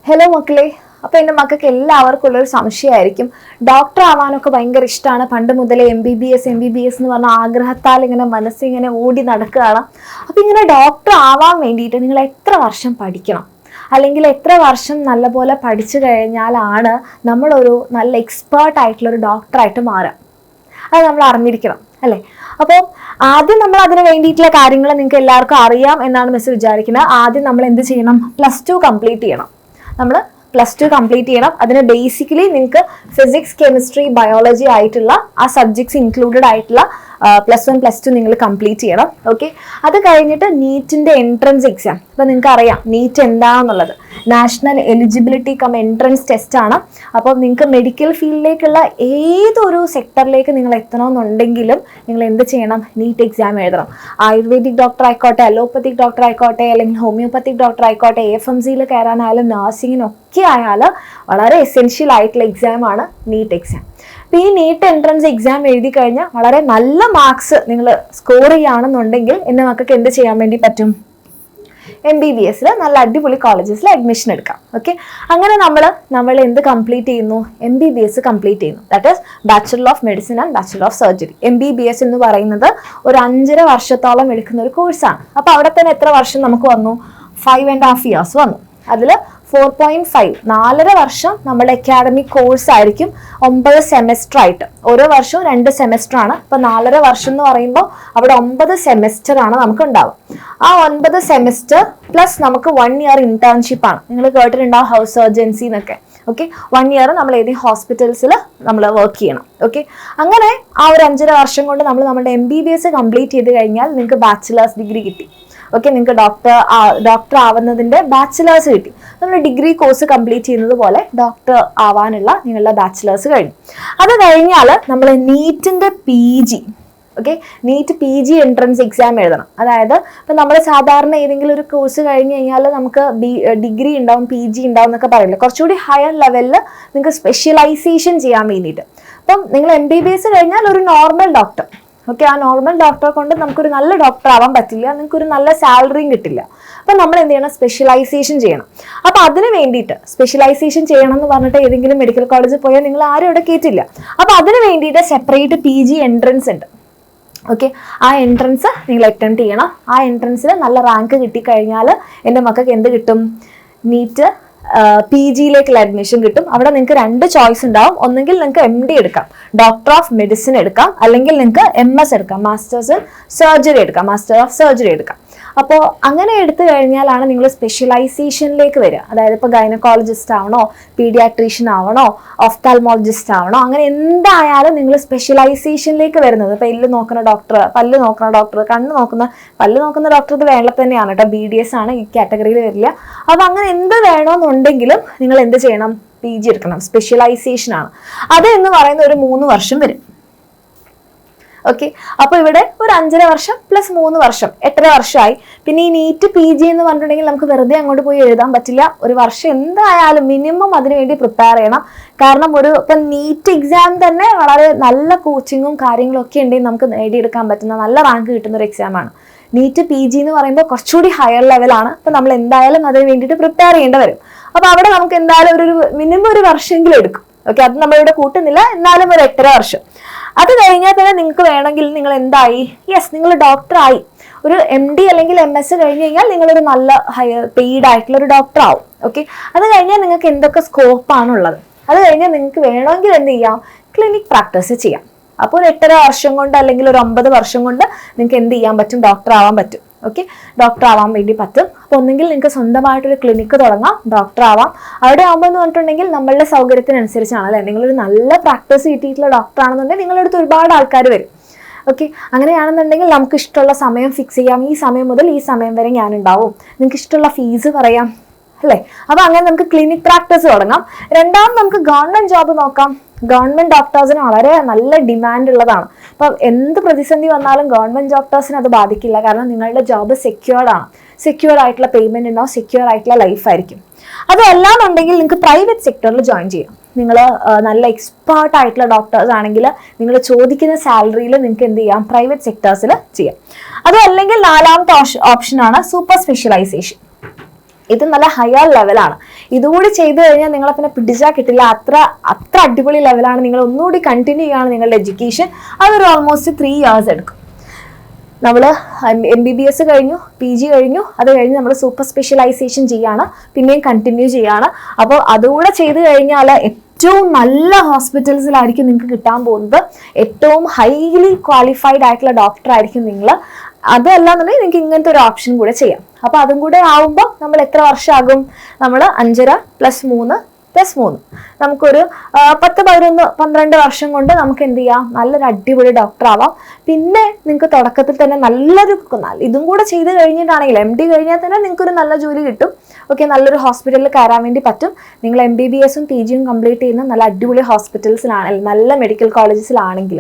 Hello മക്കളെ, അപ്പോൾ എൻ്റെ മക്കൾക്ക് എല്ലാവർക്കും ഉള്ളൊരു സംശയമായിരിക്കും, ഡോക്ടർ ആവാനൊക്കെ ഭയങ്കര ഇഷ്ടമാണ്, പണ്ട് മുതലേ MBBS എന്ന് പറഞ്ഞ ആഗ്രഹത്താൽ ഇങ്ങനെ മനസ്സിങ്ങനെ ഓടി നടക്കുകയാണ്. അപ്പോൾ ഇങ്ങനെ ഡോക്ടർ ആവാൻ വേണ്ടിയിട്ട് നിങ്ങൾ എത്ര വർഷം പഠിക്കണം, അല്ലെങ്കിൽ എത്ര വർഷം നല്ലപോലെ പഠിച്ചു കഴിഞ്ഞാലാണ് നമ്മളൊരു നല്ല എക്സ്പേർട്ട് ആയിട്ടുള്ളൊരു ഡോക്ടറായിട്ട് മാറുക? അത് നമ്മൾ അറിഞ്ഞിരിക്കണം അല്ലേ? അപ്പോൾ ആദ്യം നമ്മൾ അതിന് വേണ്ടിയിട്ടുള്ള കാര്യങ്ങൾ നിങ്ങൾക്ക് എല്ലാവർക്കും അറിയാം എന്നാണ് മിസ് വിചാരിക്കുന്നത്. ആദ്യം നമ്മൾ എന്ത് ചെയ്യണം? +2 കംപ്ലീറ്റ് ചെയ്യണം. നമ്മൾ +2 കംപ്ലീറ്റ് ചെയ്യണം. അതിന് ബേസിക്കലി നിങ്ങൾക്ക് ഫിസിക്സ്, കെമിസ്ട്രി, ബയോളജി ആയിട്ടുള്ള ആ സബ്ജക്ട്സ് ഇൻക്ലൂഡഡ് ആയിട്ടുള്ള +1 +2 നിങ്ങൾ കംപ്ലീറ്റ് ചെയ്യണം. ഓക്കെ, അത് കഴിഞ്ഞിട്ട് നീറ്റിൻ്റെ എൻട്രൻസ് എക്സാം. അപ്പോൾ നിങ്ങൾക്ക് അറിയാം നീറ്റ് എന്താണെന്നുള്ളത്. National eligibility come entrance test ആണ്. അപ്പോൾ നിങ്ങൾക്ക് മെഡിക്കൽ ഫീൽഡിലേക്കുള്ള ഏതൊരു സെക്ടറിലേക്ക് നിങ്ങൾ എത്തണമെന്നുണ്ടെങ്കിലും നിങ്ങൾ എന്ത് ചെയ്യണം? നീറ്റ് എക്സാം എഴുതണം. ആയുർവേദിക് ഡോക്ടർ ആയിക്കോട്ടെ, അലോപ്പത്തിക് ഡോക്ടർ ആയിക്കോട്ടെ, അല്ലെങ്കിൽ ഹോമിയോപ്പത്തിക് ഡോക്ടർ ആയിക്കോട്ടെ, AFMCയിൽ കയറാനായാലും നഴ്സിങ്ങിനൊക്കെ ആയാലും വളരെ എസെൻഷ്യൽ ആയിട്ടുള്ള എക്സാമാണ് നീറ്റ് എക്സാം. അപ്പോൾ ഈ നീറ്റ് എൻട്രൻസ് എക്സാം എഴുതി കഴിഞ്ഞാൽ വളരെ നല്ല മാർക്സ് നിങ്ങൾ സ്കോർ ചെയ്യുകയാണെന്നുണ്ടെങ്കിൽ എൻ്റെ മക്കൾക്ക് എന്ത് ചെയ്യാൻ വേണ്ടി പറ്റും? MBBSൽ നല്ല അടിപൊളി കോളേജസിൽ അഡ്മിഷൻ എടുക്കാം. ഓക്കെ, അങ്ങനെ നമ്മൾ എന്ത് കംപ്ലീറ്റ് ചെയ്യുന്നു? MBBS കംപ്ലീറ്റ് ചെയ്യുന്നു. That is bachelor of medicine and bachelor of surgery. MBBS എന്ന് പറയുന്നത് ഒരു 5.5 വർഷത്തോളം എടുക്കുന്ന ഒരു കോഴ്സാണ്. അപ്പോൾ അവിടെ തന്നെ എത്ര വർഷം നമുക്ക് വന്നു? 5.5 years വന്നു. അതിൽ 4.5 4.5 വർഷം നമ്മുടെ അക്കാഡമിക് കോഴ്സ് ആയിരിക്കും. 9 സെമസ്റ്റർ ആയിട്ട്, ഓരോ വർഷവും 2 സെമസ്റ്റർ ആണ്. അപ്പോൾ 4.5 വർഷം എന്ന് പറയുമ്പോൾ അവിടെ 9 സെമസ്റ്റർ ആണ് നമുക്ക് ഉണ്ടാവുക. ആ 9 സെമസ്റ്റർ പ്ലസ് നമുക്ക് 1 year ഇന്റേൺഷിപ്പ് ആണ്. നിങ്ങൾ കേട്ടിട്ടുണ്ടാവും ഹൗസ് സർജൻസി എന്നൊക്കെ. ഓക്കെ, 1 year നമ്മൾ ഏതെങ്കിലും ഹോസ്പിറ്റൽസിൽ നമ്മൾ വർക്ക് ചെയ്യണം. ഓക്കെ, അങ്ങനെ ആ ഒരു 5.5 വർഷം കൊണ്ട് നമ്മുടെ MBBS കംപ്ലീറ്റ് ചെയ്ത് കഴിഞ്ഞാൽ നിങ്ങൾക്ക് ബാച്ചിലേഴ്സ് ഡിഗ്രി കിട്ടി. ഓക്കെ, നിങ്ങൾക്ക് ഡോക്ടർ ആവുന്നതിൻ്റെ ബാച്ചിലേഴ്സ് കിട്ടി. നമ്മൾ ഡിഗ്രി കോഴ്സ് കംപ്ലീറ്റ് ചെയ്യുന്നത് പോലെ ഡോക്ടർ ആവാനുള്ള നിങ്ങളുടെ ബാച്ചിലേഴ്സ് കഴിഞ്ഞു. അത് കഴിഞ്ഞാൽ നമ്മൾ നീറ്റിൻ്റെ PG, okay, NEET PG entrance exam എഴുതണം. അതായത് ഇപ്പം നമ്മൾ സാധാരണ ഏതെങ്കിലും ഒരു കോഴ്സ് കഴിഞ്ഞ് കഴിഞ്ഞാൽ നമുക്ക് ഡിഗ്രി ഉണ്ടാവും, PG ഉണ്ടാവും എന്നൊക്കെ പറയില്ല. കുറച്ചുകൂടി ഹയർ ലെവലിൽ നിങ്ങൾക്ക് സ്പെഷ്യലൈസേഷൻ ചെയ്യാൻ വേണ്ടിയിട്ട്. അപ്പം നിങ്ങൾ MBBS കഴിഞ്ഞാൽ ഒരു നോർമൽ ഡോക്ടർ, ഓക്കെ, ആ നോർമൽ ഡോക്ടറെ കൊണ്ട് നമുക്കൊരു നല്ല ഡോക്ടർ ആവാൻ പറ്റില്ല, നിങ്ങൾക്കൊരു നല്ല സാലറിയും കിട്ടില്ല. അപ്പം നമ്മൾ എന്ത് ചെയ്യണം? സ്പെഷ്യലൈസേഷൻ ചെയ്യണം. അപ്പം അതിന് വേണ്ടിയിട്ട് സ്പെഷ്യലൈസേഷൻ ചെയ്യണം എന്ന് പറഞ്ഞിട്ട് ഏതെങ്കിലും മെഡിക്കൽ കോളേജിൽ പോയാൽ നിങ്ങൾ ആരും ഇവിടെ കയറ്റില്ല. അപ്പം അതിന് വേണ്ടിയിട്ട് സെപ്പറേറ്റ് PG എൻട്രൻസ് ഉണ്ട്. ഓക്കെ, ആ എൻട്രൻസ് നിങ്ങൾ അറ്റംപ്റ്റ് ചെയ്യണം. ആ എൻട്രൻസിൽ നല്ല റാങ്ക് കിട്ടിക്കഴിഞ്ഞാൽ എൻ്റെ മക്കൾക്ക് എന്ത് കിട്ടും? നീറ്റ് PGയിലേക്കുള്ള അഡ്മിഷൻ കിട്ടും. അവിടെ നിങ്ങൾക്ക് 2 ചോയ്സ് ഉണ്ടാവും. ഒന്നെങ്കിൽ നിങ്ങൾക്ക് MD എടുക്കാം, ഡോക്ടർ ഓഫ് മെഡിസിൻ എടുക്കാം, അല്ലെങ്കിൽ നിങ്ങൾക്ക് MS എടുക്കാം, മാസ്റ്റേഴ്സ് ഇൻ സർജറി എടുക്കാം, മാസ്റ്റർ ഓഫ് സർജറി എടുക്കാം. അപ്പോൾ അങ്ങനെ എടുത്തു കഴിഞ്ഞാലാണ് നിങ്ങൾ സ്പെഷ്യലൈസേഷനിലേക്ക് വരിക. അതായത് ഇപ്പോൾ ഗൈനക്കോളജിസ്റ്റ് ആവണോ, പീഡിയാട്രീഷ്യൻ ആവണോ, ഓഫ്താൽമോളജിസ്റ്റ് ആവണോ, അങ്ങനെ എന്തായാലും നിങ്ങൾ സ്പെഷ്യലൈസേഷനിലേക്ക് വരുന്നത്. ഇപ്പോൾ എല്ല് നോക്കുന്ന ഡോക്ടർ, പല്ല് നോക്കുന്ന ഡോക്ടർ, പല്ല് നോക്കുന്ന ഡോക്ടർ ഇത് വേണ്ട തന്നെയാണ് കേട്ടോ, BDS ആണ്, ഈ കാറ്റഗറിയിൽ വരില്ല. അപ്പോൾ അങ്ങനെ എന്ത് വേണമെന്നുണ്ടെങ്കിലും നിങ്ങൾ എന്ത് ചെയ്യണം? PG എടുക്കണം. സ്പെഷ്യലൈസേഷൻ ആണ് അത് എന്ന് പറയുന്ന ഒരു 3 വർഷം വരും. ഓക്കെ, അപ്പോൾ ഇവിടെ ഒരു 5.5 വർഷം പ്ലസ് 3 വർഷം 8.5 വർഷമായി. പിന്നെ ഈ നീറ്റ് PG എന്ന് പറഞ്ഞിട്ടുണ്ടെങ്കിൽ നമുക്ക് വെറുതെ അങ്ങോട്ട് പോയി എഴുതാൻ പറ്റില്ല. ഒരു വർഷം എന്തായാലും മിനിമം അതിനുവേണ്ടി പ്രിപ്പയർ ചെയ്യണം. കാരണം ഇപ്പം നീറ്റ് എക്സാം തന്നെ വളരെ നല്ല കോച്ചിങ്ങും കാര്യങ്ങളും ഒക്കെ ഉണ്ടെങ്കിൽ നമുക്ക് നേടിയെടുക്കാൻ പറ്റുന്ന നല്ല റാങ്ക് കിട്ടുന്ന ഒരു എക്സാമാണ്. നീറ്റ് PG എന്ന് പറയുമ്പോൾ കുറച്ചുകൂടി ഹയർ ലെവലാണ്. അപ്പം നമ്മൾ എന്തായാലും അതിന് വേണ്ടിയിട്ട് പ്രിപ്പയർ ചെയ്യേണ്ടി വരും. അപ്പോൾ അവിടെ നമുക്ക് എന്തായാലും ഒരു മിനിമം ഒരു വർഷമെങ്കിലും എടുക്കും. ഓക്കെ, അത് നമ്മളിവിടെ കൂട്ടുന്നില്ല, എന്നാലും ഒരു 8.5 വർഷം. അത് കഴിഞ്ഞാൽ തന്നെ നിങ്ങൾക്ക് വേണമെങ്കിൽ നിങ്ങൾ എന്തായി? യെസ്, നിങ്ങൾ ഡോക്ടറായി. ഒരു MD അല്ലെങ്കിൽ MS കഴിഞ്ഞ് കഴിഞ്ഞാൽ നിങ്ങളൊരു നല്ല ഹയർ പെയ്ഡ് ആയിട്ടുള്ള ഒരു ഡോക്ടർ ആവും. ഓക്കെ, അത് കഴിഞ്ഞാൽ നിങ്ങൾക്ക് എന്തൊക്കെ സ്കോപ്പാണുള്ളത്? അത് കഴിഞ്ഞാൽ നിങ്ങൾക്ക് വേണമെങ്കിൽ എന്ത് ചെയ്യാം? ക്ലിനിക് പ്രാക്ടീസ് ചെയ്യാം. അപ്പോൾ ഒരു 8.5 വർഷം കൊണ്ട് അല്ലെങ്കിൽ ഒരു 9 വർഷം കൊണ്ട് നിങ്ങൾക്ക് എന്ത് ചെയ്യാൻ പറ്റും? ഡോക്ടർ ആവാൻ പറ്റും. ഓക്കെ, ഡോക്ടർ ആവാൻ വേണ്ടി പറ്റും. അപ്പോൾ ഒന്നെങ്കിൽ നിങ്ങൾക്ക് സ്വന്തമായിട്ടൊരു ക്ലിനിക്ക് തുടങ്ങാം, ഡോക്ടർ ആവാം. അവിടെ ആകുമ്പോൾ എന്ന് പറഞ്ഞിട്ടുണ്ടെങ്കിൽ നമ്മളുടെ സൗകര്യത്തിനനുസരിച്ചാണ് അല്ലേ. നിങ്ങളൊരു നല്ല പ്രാക്ടീസ് കിട്ടിയിട്ടുള്ള ഡോക്ടർ ആണെന്നുണ്ടെങ്കിൽ നിങ്ങളുടെ അടുത്ത് ഒരുപാട് ആൾക്കാർ വരും. ഓക്കെ, അങ്ങനെയാണെന്നുണ്ടെങ്കിൽ നമുക്ക് ഇഷ്ടമുള്ള സമയം ഫിക്സ് ചെയ്യാം. ഈ സമയം മുതൽ ഈ സമയം വരെ ഞാനുണ്ടാവും. നിങ്ങൾക്ക് ഇഷ്ടമുള്ള ഫീസ് പറയാം അല്ലേ. അപ്പോൾ അങ്ങനെ നമുക്ക് ക്ലിനിക് പ്രാക്ടീസ് തുടങ്ങാം. രണ്ടാമത് നമുക്ക് ഗവൺമെൻറ് ജോബ് നോക്കാം. ഗവൺമെൻറ് ഡോക്ടേഴ്സിന് വളരെ നല്ല ഡിമാൻഡ് ഉള്ളതാണ്. അപ്പം എന്ത് പ്രതിസന്ധി വന്നാലും ഗവൺമെൻറ് ഡോക്ടേഴ്സിന് അത് ബാധിക്കില്ല. കാരണം നിങ്ങളുടെ ജോബ് സെക്യൂർഡ് ആണ്. സെക്യൂർ ആയിട്ടുള്ള പേയ്മെൻറ്റ് ഉണ്ടാവും, സെക്യൂർ ആയിട്ടുള്ള ലൈഫായിരിക്കും. അതല്ലാന്നുണ്ടെങ്കിൽ നിങ്ങൾക്ക് പ്രൈവറ്റ് സെക്ടറിൽ ജോയിൻ ചെയ്യാം. നിങ്ങൾ നല്ല എക്സ്പേർട്ട് ആയിട്ടുള്ള ഡോക്ടേഴ്സ് ആണെങ്കിൽ നിങ്ങൾ ചോദിക്കുന്ന സാലറിയിൽ നിങ്ങൾക്ക് എന്ത് ചെയ്യാം? പ്രൈവറ്റ് സെക്ടേഴ്സിൽ ചെയ്യാം. അതല്ലെങ്കിൽ 4ാമത്തെ ഓപ്ഷനാണ് സൂപ്പർ സ്പെഷ്യലൈസേഷൻ. ഇത് നല്ല ഹയർ ലെവലാണ്. ഇതുകൂടി ചെയ്തു കഴിഞ്ഞാൽ നിങ്ങളെ പിന്നെ പിടിച്ചാൽ കിട്ടില്ല. അത്ര അടിപൊളി ലെവലാണ്. നിങ്ങൾ ഒന്നുകൂടി കണ്ടിന്യൂ ചെയ്യുകയാണ് നിങ്ങളുടെ എഡ്യൂക്കേഷൻ. അതൊരു ഓൾമോസ്റ്റ് 3 years എടുക്കും. നമ്മൾ MBBS കഴിഞ്ഞു, PG കഴിഞ്ഞു, അത് കഴിഞ്ഞ് നമ്മൾ സൂപ്പർ സ്പെഷ്യലൈസേഷൻ ചെയ്യാണ്, പിന്നെയും കണ്ടിന്യൂ ചെയ്യാണ്. അപ്പോൾ അതുകൂടെ ചെയ്ത് കഴിഞ്ഞാൽ ഏറ്റവും നല്ല ഹോസ്പിറ്റൽസിലായിരിക്കും നിങ്ങൾക്ക് കിട്ടാൻ പോകുന്നത്. ഏറ്റവും ഹൈലി ക്വാളിഫൈഡ് ആയിട്ടുള്ള ഡോക്ടർ ആയിരിക്കും നിങ്ങൾ. അതല്ലാന്നുണ്ടെങ്കിൽ നിങ്ങൾക്ക് ഇങ്ങനത്തെ ഒരു ഓപ്ഷൻ കൂടെ ചെയ്യാം. അപ്പോൾ അതും കൂടെ ആവുമ്പോൾ നമ്മൾ എത്ര വർഷമാകും? നമ്മൾ 5.5 + 3 നമുക്കൊരു 10-12 വർഷം കൊണ്ട് നമുക്ക് എന്ത് ചെയ്യാം? നല്ലൊരു അടിപൊളി ഡോക്ടർ ആവാം. പിന്നെ നിങ്ങൾക്ക് തുടക്കത്തിൽ തന്നെ ഇതും കൂടെ ചെയ്ത് കഴിഞ്ഞിട്ടാണെങ്കിൽ MD കഴിഞ്ഞാൽ തന്നെ നിങ്ങൾക്കൊരു നല്ല ജോലി കിട്ടും. ഓക്കെ, നല്ലൊരു ഹോസ്പിറ്റലിൽ കയറാൻ വേണ്ടി പറ്റും. നിങ്ങൾ MBBS-ഉം PG-യും കംപ്ലീറ്റ് ചെയ്യുന്ന നല്ല അടിപൊളി ഹോസ്പിറ്റൽസിലാണ്, നല്ല മെഡിക്കൽ കോളേജസിലാണെങ്കിൽ,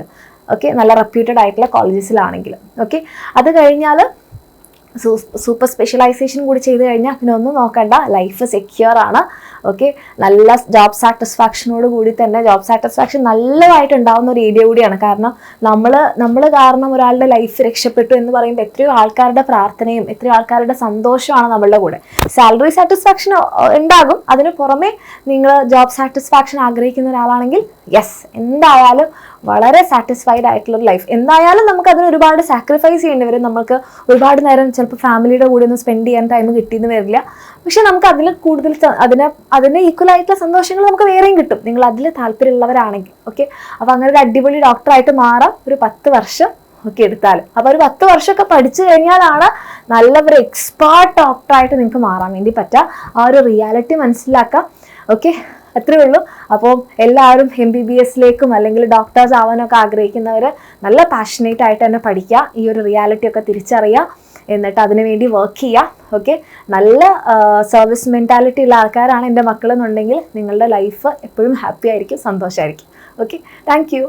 ഓക്കെ, നല്ല റെപ്യൂട്ടഡ് ആയിട്ടുള്ള കോളേജസിലാണെങ്കിൽ. ഓക്കെ, അത് കഴിഞ്ഞാൽ സൂപ്പർ സ്പെഷ്യലൈസേഷൻ കൂടി ചെയ്ത് കഴിഞ്ഞാൽ പിന്നെ ഒന്നും നോക്കണ്ട, ലൈഫ് സെക്യൂർ ആണ്. ഓക്കെ, നല്ല ജോബ് സാറ്റിസ്ഫാക്ഷനോട് കൂടി തന്നെ, ജോബ് സാറ്റിസ്ഫാക്ഷൻ നല്ലതായിട്ട് ഉണ്ടാവുന്ന ഒരു ഏരിയ കൂടിയാണ്. കാരണം നമ്മൾ കാരണം ഒരാളുടെ ലൈഫ് രക്ഷപ്പെട്ടു എന്ന് പറയുമ്പോൾ എത്രയോ ആൾക്കാരുടെ പ്രാർത്ഥനയും എത്രയോ ആൾക്കാരുടെ സന്തോഷമാണ് നമ്മളുടെ കൂടെ. സാലറി സാറ്റിസ്ഫാക്ഷൻ ഉണ്ടാകും, അതിന് പുറമെ നിങ്ങൾ ജോബ് സാറ്റിസ്ഫാക്ഷൻ ആഗ്രഹിക്കുന്ന ഒരാളാണെങ്കിൽ യെസ്, എന്തായാലും വളരെ സാറ്റിസ്ഫൈഡ് ആയിട്ടുള്ളൊരു ലൈഫ്. എന്തായാലും നമുക്ക് അതിന് ഒരുപാട് സാക്രിഫൈസ് ചെയ്യേണ്ടി വരും. നമുക്ക് ഒരുപാട് നേരം ചിലപ്പോൾ ഫാമിലിയുടെ കൂടെ ഒന്നും സ്പെൻഡ് ചെയ്യാൻ ടൈം കിട്ടിയെന്ന് വരില്ല. പക്ഷെ നമുക്ക് അതിൽ കൂടുതൽ അതിന് ഈക്വൽ ആയിട്ടുള്ള സന്തോഷങ്ങൾ നമുക്ക് വേറെയും കിട്ടും, നിങ്ങൾ അതിൽ താല്പര്യമുള്ളവരാണെങ്കിൽ. ഓക്കെ, അപ്പോൾ അങ്ങനെ ഒരു അടിപൊളി ഡോക്ടറായിട്ട് മാറാം ഒരു 10 വർഷം ഒക്കെ എടുത്താൽ. അപ്പോൾ ഒരു 10 വർഷമൊക്കെ പഠിച്ചു കഴിഞ്ഞാലാണ് നല്ലൊരു എക്സ്പേർട്ട് ഡോക്ടറായിട്ട് നിങ്ങൾക്ക് മാറാൻ വേണ്ടി പറ്റുക. ആ ഒരു റിയാലിറ്റി മനസ്സിലാക്കാം. ഓക്കെ, അത്രേ ഉള്ളൂ. അപ്പോൾ എല്ലാവരും MBBS-ലേക്കും അല്ലെങ്കിൽ ഡോക്ടേഴ്സ് ആവാനൊക്കെ ആഗ്രഹിക്കുന്നവർ നല്ല പാഷനേറ്റ് ആയിട്ട് തന്നെ പഠിക്കുക, ഈ ഒരു റിയാലിറ്റി ഒക്കെ തിരിച്ചറിയുക, എന്നിട്ട് അതിനു വേണ്ടി വർക്ക് ചെയ്യുക. ഓക്കെ, നല്ല സർവീസ് മെൻറ്റാലിറ്റി ഉള്ള ആൾക്കാരാണ് എൻ്റെ മക്കളെന്നുണ്ടെങ്കിൽ നിങ്ങളുടെ ലൈഫ് എപ്പോഴും ഹാപ്പി ആയിരിക്കും, സന്തോഷമായിരിക്കും. Okay, thank you.